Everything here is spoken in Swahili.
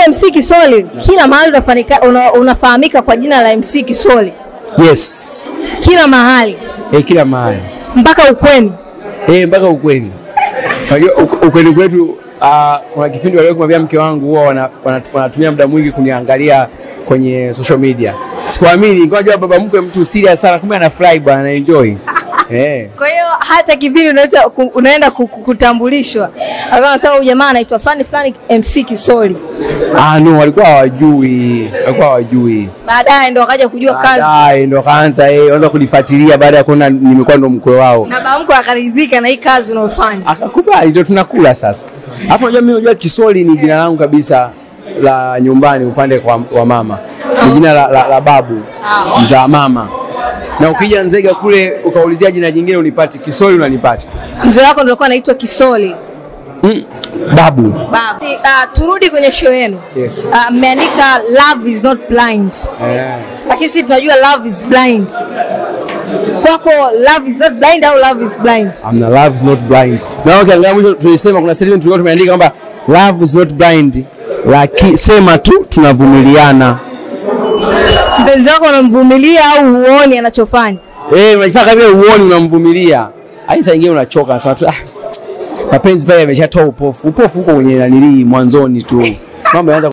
MC Kisoli, kila mahali unafahamika kwa jina la MC Kisoli. Yes. Kila mahali. Kila mahali. Mpaka ukweni. Mpaka ukweni. Ukweni kwetu kuna kipindi wale kumwambia mke wangu huwa wanatumia muda mwingi kuniangalia kwenye social media. Sikuamini, ngoja baba mkwe mtu serious sana, kumbe anafurahi bwana, ana enjoy. Kwa hiyo hata kipindi unaenda kutambulishwa, akasema huyu jamaa anaitwa fulani MC Kisoli. No, walikuwa hawajui. Baadaye ndo wakaja kujua kazi. Baadaye ndo kaanza waanza kunifuatilia baada ya kuona nimekuwa ndo mkwe wao. Na baba mkwe akaridhika na hii kazi unayofanya. Akakubali, ndio tunakula sasa. Alafu unajua mimi unajua Kisoli ni jina langu kabisa la nyumbani upande wa mama. Ni jina la babu mzaa mama. Na ukija Nzega kule ukaulizia jina jingine unipati Kisoli unanipata. Mzee wako ndio alikuwa anaitwa Kisoli. Babu. Turudi kwenye show yenu. Yes. Mmeandika Love is not blind. Lakini sisi tunajua Love is blind. Kwako Love is not blind au Love is blind? Love is not blind. Na ukiangalia mwisho tulisema kuna statement tulikuwa tumeandika kwamba Love is not blind. Lakini sema tu tunavumiliana. Mpenzi wako unamvumilia au huoni anachofanya? Unajifanya kama huoni unamvumilia. Aisa ingine unachoka sasa tu mapenzi pale yameshatoa upofu. Upofu uko kwenye nanili mwanzoni tu. Mambo yanaanza